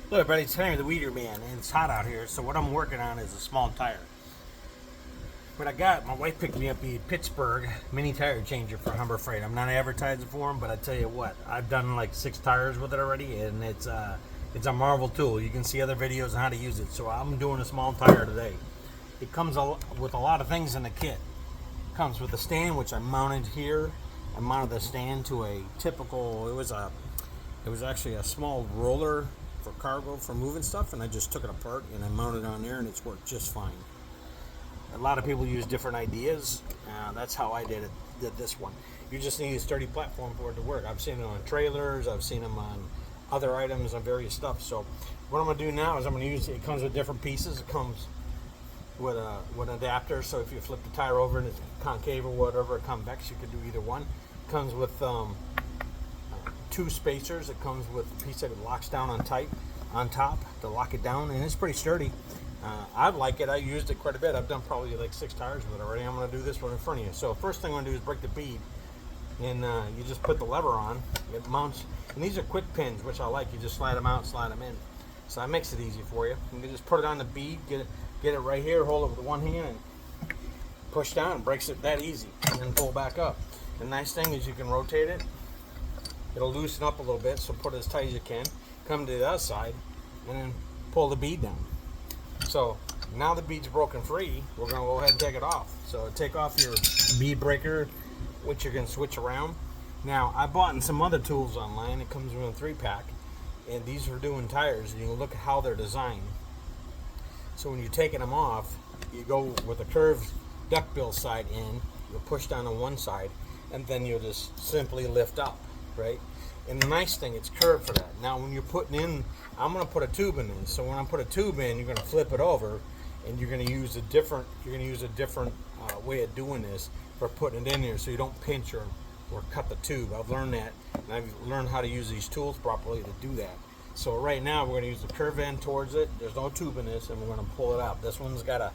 Hello everybody, it's Henry the Weeder Man, and it's hot out here, so what I'm working on is a small tire. What I got, my wife picked me up the Pittsburgh mini tire changer for Humber Freight. I'm not advertising for them, but I tell you what, I've done like 6 tires with it already, and it's a marvel tool. You can see other videos on how to use it, so I'm doing a small tire today. It comes with a lot of things in the kit. It comes with a stand, which I mounted here. I mounted the stand to a typical, it was actually a small roller for cargo for moving stuff, and I just took it apart and I mounted it on there, and it's worked just fine. A lot of people use different ideas. That's how I did this one. You just need a sturdy platform for it to work. I've seen it on trailers, I've seen them on other items on various stuff. So what I'm going to do now is I'm going to use it. It comes with different pieces. It comes with an adapter, so if you flip the tire over and it's concave or whatever, convex, you could do either one. It comes with 2 spacers. It comes with a piece that it locks down on top to lock it down, and it's pretty sturdy. I like it. I used it quite a bit. I've done probably like 6 tires with it already. I'm going to do this one in front of you. So first thing I'm going to do is break the bead, and you just put the lever on. It mounts, and these are quick pins, which I like. You just slide them out, slide them in. So that makes it easy for you. You can just put it on the bead, get it right here, hold it with one hand, and push down. It breaks it that easy, and then pull back up. The nice thing is you can rotate it. It'll loosen up a little bit, so put it as tight as you can. Come to the other side, and then pull the bead down. So now the bead's broken free, we're going to go ahead and take it off. So take off your bead breaker, which you're going to switch around. Now, I bought some other tools online. It comes in a 3-pack, and these are doing tires, and you look at how they're designed. So when you're taking them off, you go with a curved duckbill side in, you'll push down on one side, and then you'll just simply lift up, right? And the nice thing, it's curved for that. Now when you're putting in, I'm going to put a tube in this. So when I put a tube in, you're going to flip it over, and you're going to use a different way of doing this for putting it in there, so you don't pinch or cut the tube. I've learned that, and I've learned how to use these tools properly to do that. So right now we're going to use the curve end towards it. There's no tube in this, and we're going to pull it out. This one's got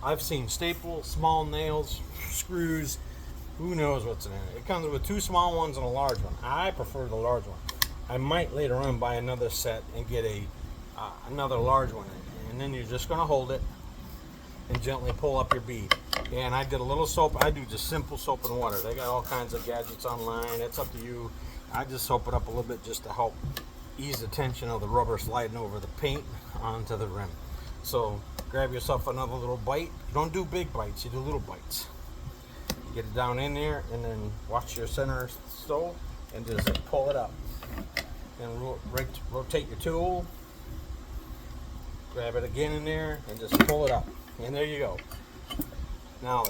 I've seen staples, small nails, screws. Who knows what's in it? It comes with 2 small ones and a large one. I prefer the large one. I might later on buy another set and get another large one. And then you're just going to hold it and gently pull up your bead. And I did a little soap. I do just simple soap and water. They got all kinds of gadgets online. It's up to you. I just soap it up a little bit just to help ease the tension of the rubber sliding over the paint onto the rim. So grab yourself another little bite. You don't do big bites, you do little bites. Get it down in there, and then watch your center stove and just pull it up. And rotate your tool. Grab it again in there and just pull it up. And there you go. Now,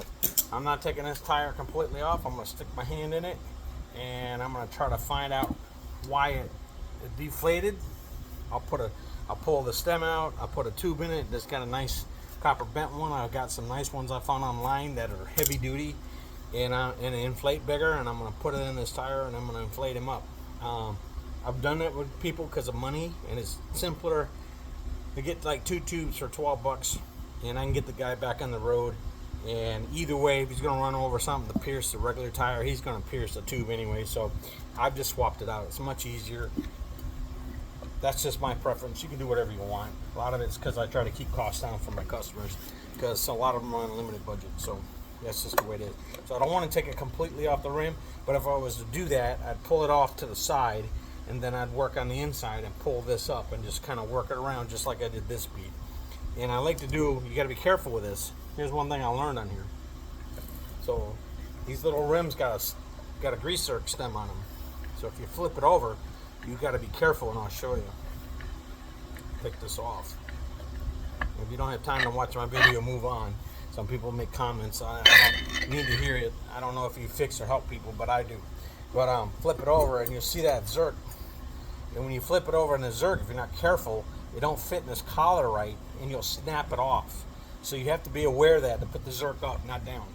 I'm not taking this tire completely off. I'm going to stick my hand in it, and I'm going to try to find out why it deflated. I'll pull the stem out. I'll put a tube in it that's got a nice copper bent one. I've got some nice ones I found online that are heavy duty and inflate bigger, and I'm going to put it in this tire, and I'm going to inflate them up. I've done it with people because of money, and it's simpler to get like 2 tubes for $12, and I can get the guy back on the road. And either way, if he's going to run over something to pierce the regular tire, he's going to pierce the tube anyway. So I've just swapped it out. It's much easier. That's just my preference. You can do whatever you want. A lot of it's because I try to keep costs down for my customers, because a lot of them are on a limited budget. So that's just the way it is. So I don't want to take it completely off the rim, but if I was to do that, I'd pull it off to the side, and then I'd work on the inside and pull this up and just kind of work it around just like I did this bead. And I like to do, you got to be careful with this. Here's one thing I learned on here. So these little rims got a greaser stem on them. So if you flip it over, you got to be careful, and I'll show you. Take this off. If you don't have time to watch my video, move on. Some people make comments. I don't need to hear it. I don't know if you fix or help people, but I do. But flip it over, and you'll see that zerk. And when you flip it over in the zerk, if you're not careful, it don't fit in this collar right, and you'll snap it off. So you have to be aware of that, to put the zerk up, not down.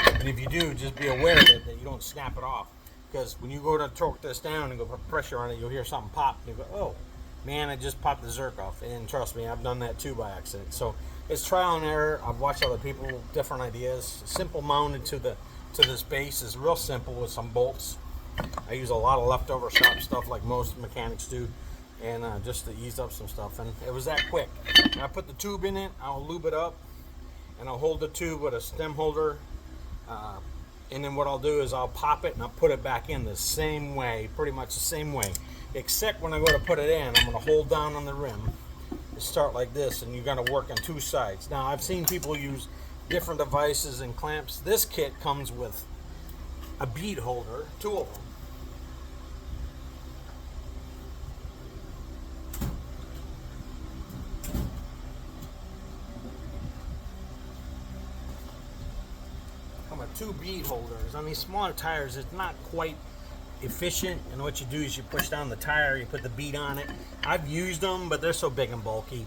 And if you do, just be aware of it, that you don't snap it off. Because when you go to torque this down and go put pressure on it, you'll hear something pop. And you go, oh, man, I just popped the zerk off. And trust me, I've done that too by accident. So it's trial and error. I've watched other people, different ideas. Simple mounted to this base is real simple with some bolts. I use a lot of leftover shop stuff like most mechanics do. and just to ease up some stuff. And it was that quick. And I put the tube in it, I'll lube it up, and I'll hold the tube with a stem holder, and then what I'll do is I'll pop it and I'll put it back in the same way, pretty much the same way, except when I go to put it in, I'm going to hold down on the rim, start like this, and you're going to work on two sides. Now I've seen people use different devices and clamps. This kit comes with a bead holder, two of them. Two bead holders. On these smaller tires, it's not quite efficient, and what you do is you push down the tire, you put the bead on it. I've used them, but they're so big and bulky.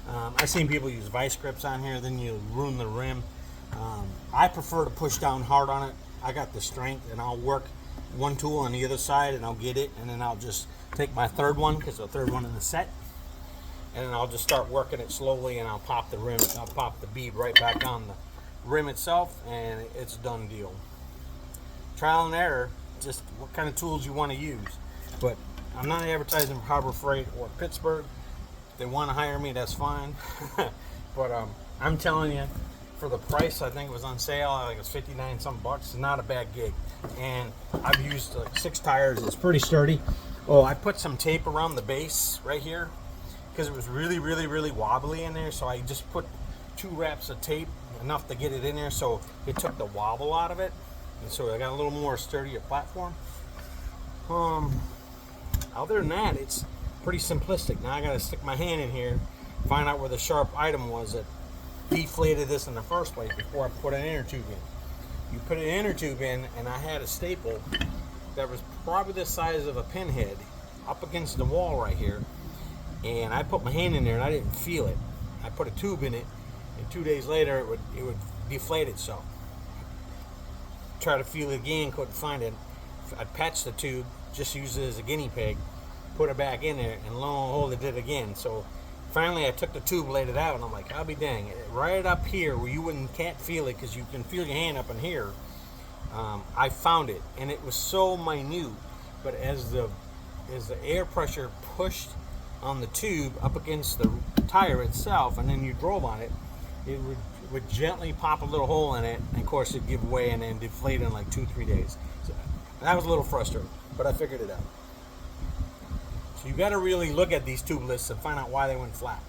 I've seen people use vice grips on here, then you ruin the rim. I prefer to push down hard on it. I got the strength, and I'll work one tool on the other side, and I'll get it, and then I'll just take my third one, because the third one in the set, and then I'll just start working it slowly, and I'll pop the rim, I'll pop the bead right back on the rim itself, and it's a done deal. Trial and error, just what kind of tools you want to use. But I'm not advertising for Harbor Freight or Pittsburgh. If they want to hire me, that's fine. But I'm telling you, for the price, I think it was on sale, I think it was 59 some bucks. It's not a bad gig. And I've used like 6 tires. It's pretty sturdy. Oh, I put some tape around the base right here because it was really wobbly in there, so I just put 2 wraps of tape, enough to get it in there, so it took the wobble out of it, and so I got a little more sturdier platform. Other than that, it's pretty simplistic. Now I got to stick my hand in here, find out where the sharp item was that deflated this in the first place before I put an inner tube in. You put an inner tube in, and I had a staple that was probably the size of a pinhead up against the wall right here, and I put my hand in there and I didn't feel it. I put a tube in it, and 2 days later it would deflate itself. Try to feel it again, couldn't find it. I patched the tube, just used it as a guinea pig, put it back in there, and lo and behold, it did again. So finally I took the tube, laid it out, and I'm like, I'll be dang, right up here where you can't feel it because you can feel your hand up in here, I found it, and it was so minute, but as the air pressure pushed on the tube up against the tire itself, and then you drove on it, it would gently pop a little hole in it, and of course it'd give way and then deflate in like 2-3 days. So that was a little frustrating, but I figured it out. So you got to really look at these tube lists and find out why they went flat.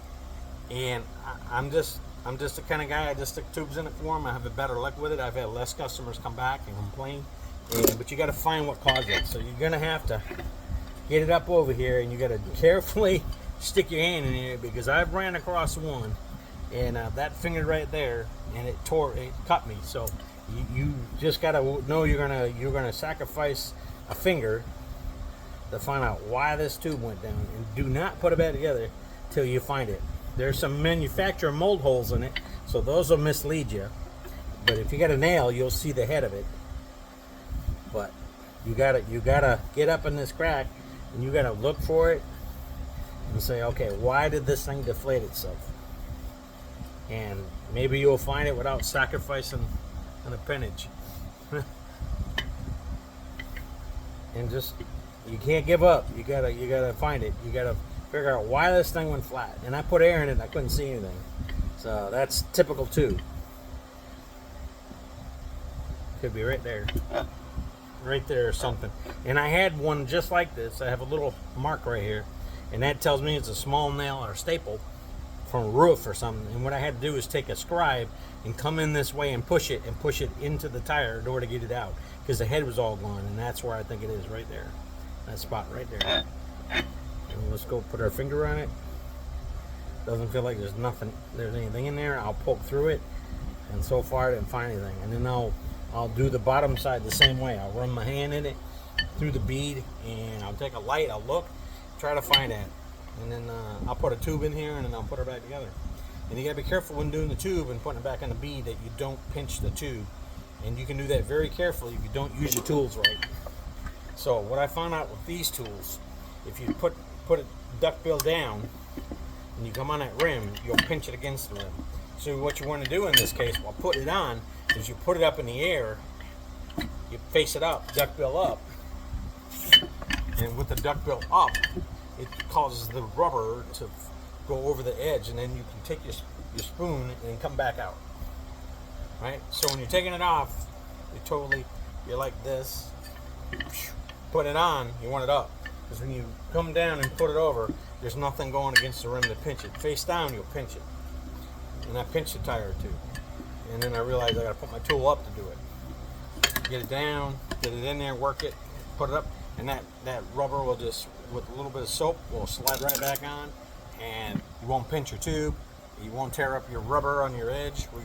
And I'm just the kind of guy, I just stick tubes in it for them. I have a better luck with it. I've had less customers come back and complain, but you got to find what caused it. So you're gonna have to get it up over here, and you got to carefully stick your hand in here, because I've ran across one, and that finger right there, and it cut me. So you just got to know you're gonna sacrifice a finger to find out why this tube went down, and do not put it back together till you find it. There's some manufacturer mold holes in it, so those will mislead you. But if you got a nail, you'll see the head of it. But you gotta get up in this crack, and you gotta look for it and say, okay, why did this thing deflate itself? And maybe you'll find it without sacrificing an appendage. And just, you can't give up. You gotta find it. You gotta figure out why this thing went flat. And I put air in it and I couldn't see anything. So that's typical too. Could be right there. Right there or something. And I had one just like this. I have a little mark right here, and that tells me it's a small nail or staple from a roof or something. And what I had to do is take a scribe and come in this way and push it into the tire in order to get it out, because the head was all gone. And that's where I think it is, right there, that spot right there. And let's go put our finger on it. Doesn't feel like there's anything in there. I'll poke through it, and so far I didn't find anything. And then I'll do the bottom side the same way. I'll run my hand in it through the bead, and I'll take a light, I'll look, try to find it. And then I'll put a tube in here, and then I'll put her back together. And you gotta be careful when doing the tube and putting it back on the bead that you don't pinch the tube. And you can do that very carefully if you don't use your tools right. So what I found out with these tools, if you put a duckbill down and you come on that rim, you'll pinch it against the rim. So what you want to do in this case while putting it on is you put it up in the air, you face it up, duckbill up, and with the duckbill up, it causes the rubber to go over the edge, and then you can take your spoon and come back out. Right? So when you're taking it off, you're like this. Put it on, you want it up. Because when you come down and put it over, there's nothing going against the rim to pinch it. Face down, you'll pinch it. And I pinched the tire too. And then I realized I gotta put my tool up to do it. Get it down, get it in there, work it, put it up, and that rubber will just, with a little bit of soap, will slide right back on, and you won't pinch your tube, you won't tear up your rubber on your edge where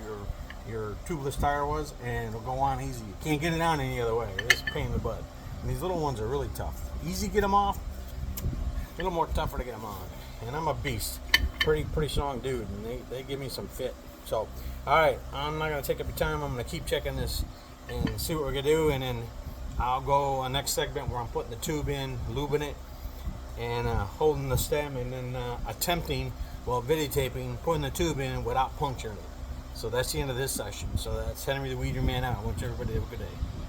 your tubeless tire was, and it'll go on easy. You can't get it on any other way. It's a pain in the butt. And these little ones are really tough. Easy to get them off, a little more tougher to get them on. And I'm a beast, pretty strong dude, and they give me some fit. So, all right, I'm not gonna take up your time. I'm gonna keep checking this and see what we're gonna do, and then I'll go on next segment where I'm putting the tube in, lubing it, and holding the stem, and then attempting, well, videotaping, putting the tube in without puncturing it. So that's the end of this session. So that's Henry the Weeder Man out. I want everybody to have a good day.